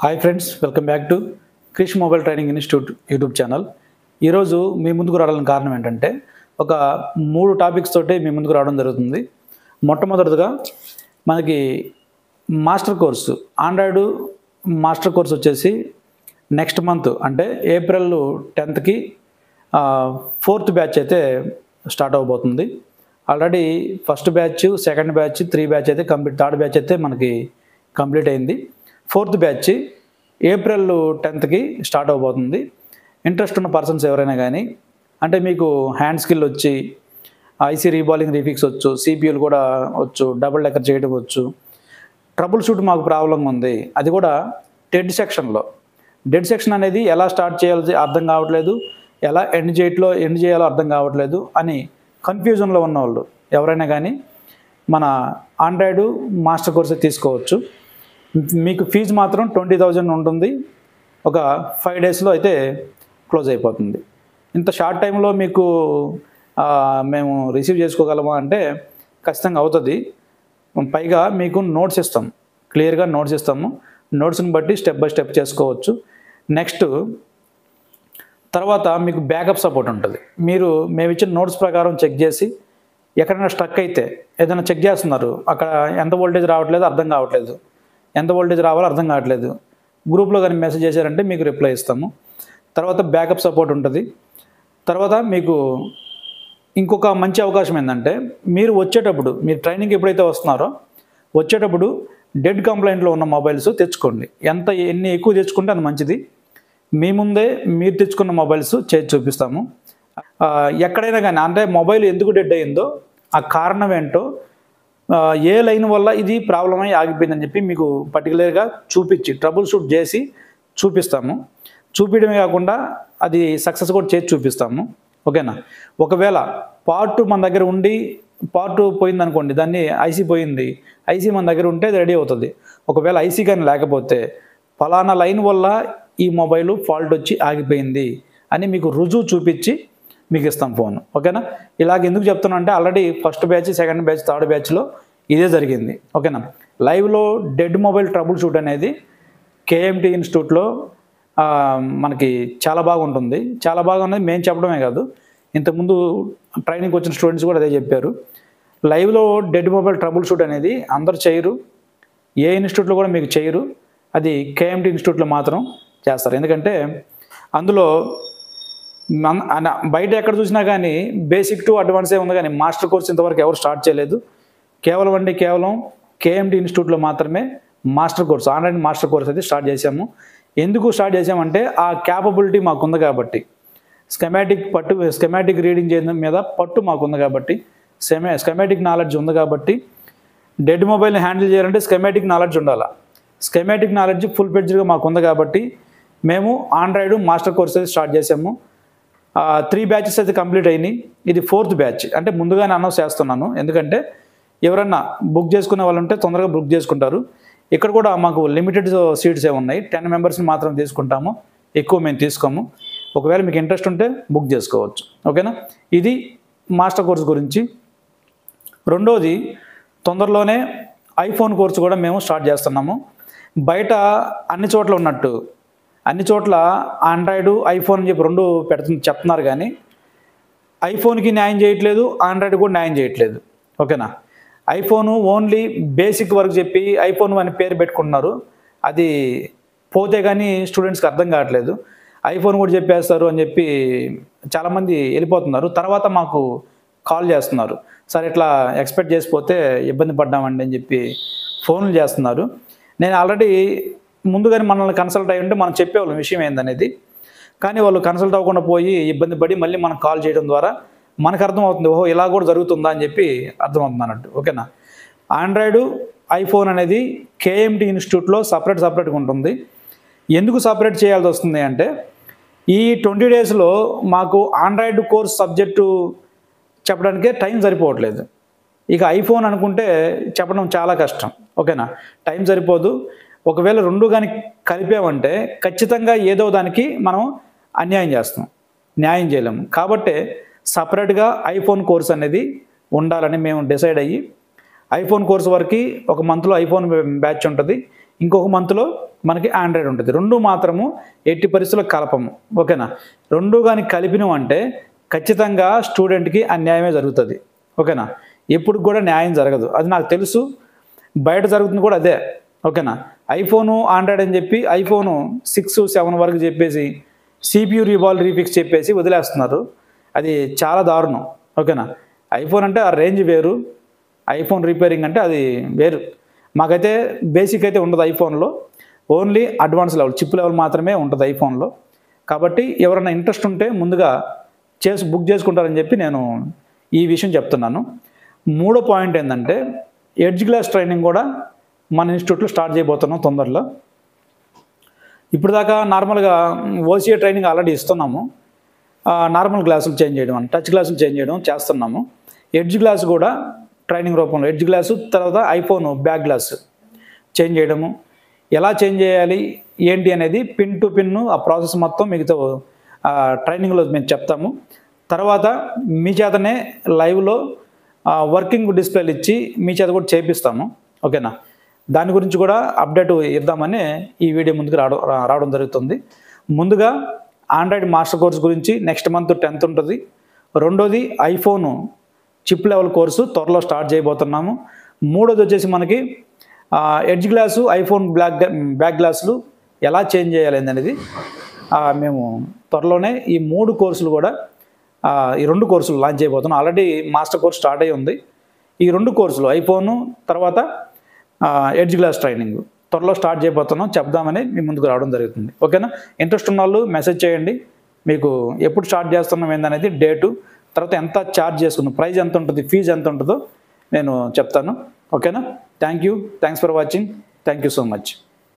Hi friends, welcome back to Krish mobile training institute YouTube channel. ఈరోజు మీ ముందుకు రావడానికి కారణం ఏంటంటే ఒక 3 టాపిక్స్ తోటి మీ ముందుకు రావడం జరుగుతుంది. మొట్టమొదటిగా మనకి master course android master course వచ్చేసి నెక్స్ట్ మంత్ అంటే ఏప్రిల్ 10కి 4th బ్యాచ్ అయితే స్టార్ట్ అవబోతుంది. Already first batch, second batch, 3 batch అయితే కంప్లీట్, థర్డ్ బ్యాచ్ అయితే మనకి కంప్లీట్ అయింది. 4th బ్యాచ్ ఏప్రిల్ 10కి స్టార్ట్ అవబోతుంది. ఇంట్రెస్ట్ ఉన్న పర్సన్స్ ఎవరైనా కానీ, అంటే మీకు హ్యాండ్ స్కిల్ వచ్చి ఐసీ రీబాలింగ్ రీఫిక్స్ వచ్చు, సిపియూలు కూడా వచ్చు, డబుల్ డెక్కర్ చేయడం వచ్చు, ట్రబుల్ షూట్ మాకు ప్రాబ్లం ఉంది, అది కూడా డెడ్ సెక్షన్లో. డెడ్ సెక్షన్ అనేది ఎలా స్టార్ట్ చేయాలో అర్థం కావట్లేదు, ఎలా ఎండ్ చేయాలో అర్థం కావట్లేదు అని కన్ఫ్యూజన్లో ఉన్నవాళ్ళు ఎవరైనా కానీ మన ఆండ్రాయిడ్ మాస్టర్ కోర్స్ తీసుకోవచ్చు. మీకు ఫీజు మాత్రం 20,000 ఉంటుంది. ఒక 5 డేస్లో అయితే క్లోజ్ అయిపోతుంది. ఇంత షార్ట్ టైంలో మీకు మేము రిసీవ్ చేసుకోగలమా అంటే ఖచ్చితంగా అవుతుంది. పైగా మీకు నోట్స్ ఇస్తాం, క్లియర్గా నోట్స్ ఇస్తాము. నోట్స్ని బట్టి స్టెప్ బై స్టెప్ చేసుకోవచ్చు. నెక్స్ట్ తర్వాత మీకు బ్యాకప్ సపోర్ట్ ఉంటుంది. మేము ఇచ్చిన నోట్స్ ప్రకారం చెక్ చేసి ఎక్కడైనా స్ట్రక్ అయితే ఏదైనా చెక్ చేస్తున్నారు, అక్కడ ఎంత వోల్టేజ్ రావట్లేదు అర్థం కావట్లేదు, ఎంత వోల్టేజ్ రావాలో అర్థం కావట్లేదు, గ్రూప్లో కానీ మెసేజ్ చేశారంటే మీకు రిప్లై ఇస్తాము. తర్వాత బ్యాకప్ సపోర్ట్ ఉంటుంది. తర్వాత మీకు ఇంకొక మంచి అవకాశం ఏంటంటే మీరు ట్రైనింగ్కి ఎప్పుడైతే వస్తున్నారో వచ్చేటప్పుడు డెడ్ కంప్లైంట్లో ఉన్న మొబైల్స్ తెచ్చుకోండి. ఎన్ని ఎక్కువ తెచ్చుకుంటే అంత మంచిది. మీ ముందే మీరు తెచ్చుకున్న మొబైల్స్ చేసి చూపిస్తాము. ఎక్కడైనా కానీ అంటే మొబైల్ ఎందుకు డెడ్ అయిందో ఆ కారణం ఏంటో, ఏ లైన్ వల్ల ఇది ప్రాబ్లం అయ్యి ఆగిపోయిందని చెప్పి మీకు పర్టికులర్గా చూపించి ట్రబుల్ షూట్ చేసి చూపిస్తాము. చూపించడమే కాకుండా అది సక్సెస్ కూడా చేసి చూపిస్తాము. ఓకేనా? ఒకవేళ పార్ట్ మన దగ్గర ఉండి పార్ట్ పోయిందనుకోండి, దాన్ని ఐసీ పోయింది, ఐసీ మన దగ్గర ఉంటే అది రెడీ అవుతుంది. ఒకవేళ ఐసీ కానీ లేకపోతే ఫలానా లైన్ వల్ల ఈ మొబైల్ ఫాల్ట్ వచ్చి ఆగిపోయింది అని మీకు రుజువు చూపించి మీకు ఇస్తాం ఫోన్. ఓకేనా? ఇలాగ ఎందుకు చెప్తున్నా అంటే already first batch, second batch, third బ్యాచ్లో ఇదే జరిగింది. ఓకేనా? లైవ్లో డెడ్ మొబైల్ ట్రబుల్ షూట్ అనేది కేఎంటీ ఇన్స్టిట్యూట్లో మనకి చాలా బాగుంటుంది. చాలా బాగున్నది మేము చెప్పడమే కాదు, ఇంతకుముందు ట్రైనింగ్కి వచ్చిన స్టూడెంట్స్ కూడా అదే చెప్పారు. లైవ్లో డెడ్ మొబైల్ ట్రబుల్ షూట్ అనేది అందరు చేయరు, ఏ ఇన్స్టిట్యూట్లో కూడా మీకు చేయరు. అది కేఎంటీ ఇన్స్టిట్యూట్లో మాత్రం చేస్తారు. ఎందుకంటే అందులో బయట ఎక్కడ చూసినా కానీ బేసిక్ టు అడ్వాన్సే ఉంది, కానీ మాస్టర్ కోర్స్ ఇంతవరకు ఎవరు స్టార్ట్ చేయలేదు. కేవలం కేఎంటీ ఇన్స్టిట్యూట్లో మాత్రమే master course, online master course అయితే స్టార్ట్ చేసామంటే ఆ క్యాపబిలిటీ మాకుంది కాబట్టి, స్కెమాటిక్ రీడింగ్ చేయడం మీద పట్టు మాకుంది కాబట్టి, స్కెమాటిక్ నాలెడ్జ్ ఉంది కాబట్టి, డెడ్ మొబైల్ని హ్యాండిల్ చేయాలంటే స్కెమాటిక్ నాలెడ్జ్ ఉండాలి. స్కెమాటిక్ నాలెడ్జ్ ఫుల్ ఫ్లెడ్జ్డ్గా మాకు ఉంది కాబట్టి మేము ఆండ్రాయిడ్ మాస్టర్ కోర్స్ అయితే స్టార్ట్ చేసాము. 3 బ్యాచెస్ అయితే కంప్లీట్ అయినాయి. ఇది 4th బ్యాచ్. అంటే ముందుగానే అనౌన్స్ చేస్తున్నాను, ఎందుకంటే ఎవరన్నా బుక్ చేసుకునే వాళ్ళు ఉంటే తొందరగా బుక్ చేసుకుంటారు. ఇక్కడ కూడా మాకు లిమిటెడ్ సీట్సే ఉన్నాయి. 10 మెంబర్స్ని మాత్రం తీసుకుంటాము, ఎక్కువ మేము తీసుకోము. ఒకవేళ మీకు ఇంట్రెస్ట్ ఉంటే బుక్ చేసుకోవచ్చు. ఓకేనా? ఇది మాస్టర్ కోర్స్ గురించి. రెండోది, తొందరలోనే ఐఫోన్ కోర్సు కూడా మేము స్టార్ట్ చేస్తున్నాము. బయట అన్ని చోట్ల ఉన్నట్టు అన్ని చోట్ల ఆండ్రాయిడ్, ఐఫోన్ అని చెప్పి 2 చెప్తున్నారు, కానీ ఐఫోన్కి న్యాయం చేయట్లేదు, ఆండ్రాయిడ్ కూడా న్యాయం చేయట్లేదు. ఓకేనా? ఐఫోన్ ఓన్లీ బేసిక్ వరకు చెప్పి ఐఫోన్ అని పేరు పెట్టుకుంటున్నారు. అది పోతే కానీ స్టూడెంట్స్కి అర్థం కావట్లేదు. ఐఫోన్ కూడా చెప్పేస్తారు అని చెప్పి చాలామంది వెళ్ళిపోతున్నారు. తర్వాత మాకు కాల్ చేస్తున్నారు, సార్ ఇట్లా ఎక్స్పెక్ట్ చేసిపోతే ఇబ్బంది పడ్డామండి అని చెప్పి ఫోన్లు చేస్తున్నారు. నేను ఆల్రెడీ ముందుగానే మనల్ని కన్సల్ట్ అయ్యి ఉంటే మనం చెప్పేవాళ్ళం విషయం ఏందనేది, కానీ వాళ్ళు కన్సల్ట్ అవ్వకుండా పోయి ఇబ్బంది పడి మళ్ళీ మనకు కాల్ చేయడం ద్వారా మనకు అర్థమవుతుంది, ఓహో ఇలా కూడా జరుగుతుందా అని చెప్పి అర్థమవుతుంది అన్నట్టు. ఓకేనా? ఆండ్రాయిడ్, ఐఫోన్ అనేది కేఎంటీ ఇన్స్టిట్యూట్లో సపరేట్గా ఉంటుంది. ఎందుకు సపరేట్ చేయాల్సి వస్తుంది అంటే ఈ 20 డేస్లో మాకు ఆండ్రాయిడ్ కోర్స్ సబ్జెక్టు చెప్పడానికే టైం సరిపోవట్లేదు. ఇక ఐఫోన్ అనుకుంటే చెప్పడం చాలా కష్టం. ఓకేనా? టైం సరిపోదు. ఒకవేళ 2 కానీ కలిపామంటే ఖచ్చితంగా ఏదో దానికి మనం అన్యాయం చేస్తాం, న్యాయం చేయలేము. కాబట్టి సపరేట్గా ఐఫోన్ కోర్స్ అనేది ఉండాలని మేము డిసైడ్ అయ్యి ఐఫోన్ కోర్స్ వరకు ఒక మంత్లో ఐఫోన్ బ్యాచ్ ఉంటుంది, ఇంకొక మంత్లో మనకి ఆండ్రాయిడ్ ఉంటుంది. రెండు మాత్రము ఎట్టి పరిస్థితుల్లో కలపము. ఓకేనా? రెండు కానీ కలిపినం అంటే ఖచ్చితంగా స్టూడెంట్కి అన్యాయమే జరుగుతుంది. ఓకేనా? ఎప్పుడు కూడా న్యాయం జరగదు. అది నాకు తెలుసు, బయట జరుగుతుంది కూడా అదే. ఓకేనా? ఐఫోను ఆండ్రాయిడ్ అని చెప్పి ఐఫోను 6, 7 వరకు చెప్పేసి CPU రీబాల్ రీఫిక్స్ చెప్పేసి వదిలేస్తున్నారు. అది చాలా దారుణం. ఓకేనా? ఐఫోన్ అంటే ఆ రేంజ్ వేరు, ఐఫోన్ రిపేరింగ్ అంటే అది వేరు. మాకైతే బేసిక్ అయితే ఉండదు ఐఫోన్లో, only advance level chip level మాత్రమే ఉంటుంది ఐఫోన్లో. కాబట్టి ఎవరైనా ఇంట్రెస్ట్ ఉంటే ముందుగా బుక్ చేసుకుంటారని చెప్పి నేను ఈ విషయం చెప్తున్నాను. మూడో పాయింట్ ఏంటంటే ఎడ్జ్ క్లాస్ ట్రైనింగ్ కూడా మన ఇన్స్టిట్యూట్లో స్టార్ట్ చేయబోతున్నాం తొందరలో. ఇప్పుడు దాకా నార్మల్గా ఓసీఏ ట్రైనింగ్ ఆల్రెడీ ఇస్తున్నాము. నార్మల్ క్లాసులు చేంజ్ చేయడం, టచ్ క్లాసులు చేంజ్ చేయడం చేస్తున్నాము. ఎడ్జ్ క్లాస్ కూడా ట్రైనింగ్ రూపంలో ఎడ్జ్ గ్లాసు, తర్వాత ఐఫోన్ బ్యాక్ గ్లాస్ చేంజ్ చేయడము, ఎలా చేంజ్ చేయాలి ఏంటి అనేది పిన్ టు పిన్ ఆ ప్రాసెస్ మొత్తం మిగతా ట్రైనింగ్లో మేము చెప్తాము. తర్వాత మీ చేతనే లైవ్లో వర్కింగ్ డిస్ప్లేలు ఇచ్చి మీ చేత కూడా చేపిస్తాము. ఓకేనా? దాని గురించి కూడా అప్డేట్ ఇద్దామని ఈ వీడియో ముందుకు రావడం జరుగుతుంది. ముందుగా ఆండ్రాయిడ్ మాస్టర్ కోర్స్ గురించి నెక్స్ట్ మంత్ 10th ఉంటుంది. రెండోది ఐఫోను చిప్ లెవెల్ కోర్సు త్వరలో స్టార్ట్ చేయబోతున్నాము. మూడోది వచ్చేసి మనకి ఎడ్జ్ గ్లాసు, ఐఫోన్ బ్యాక్ గ్లాసులు ఎలా చేంజ్ చేయాలి అనేది మేము త్వరలోనే ఈ 3 కోర్సులు కూడా ఈ 2 కోర్సులు లాంచ్ చేయబోతున్నాం. ఆల్రెడీ మాస్టర్ కోర్స్ స్టార్ట్ అయ్యి ఉంది. ఈ 2 కోర్సులు ఐఫోను తర్వాత ఎడ్జ్ గ్లాస్ ట్రైనింగ్ త్వరలో స్టార్ట్ చేయబోతున్నాం, చెప్దామని మీ ముందుకు రావడం జరుగుతుంది. ఓకేనా? ఇంట్రెస్ట్ ఉన్న వాళ్ళు మెసేజ్ చేయండి. మీకు ఎప్పుడు స్టార్ట్ చేస్తున్నాం ఏందనేది డేటు, తర్వాత ఎంత ఛార్జ్ చేసుకుందాం, ప్రైస్ ఎంత ఉంటుంది, ఫీజు ఎంత ఉంటుందో నేను చెప్తాను. ఓకేనా? Thanks for watching. Thank you so much.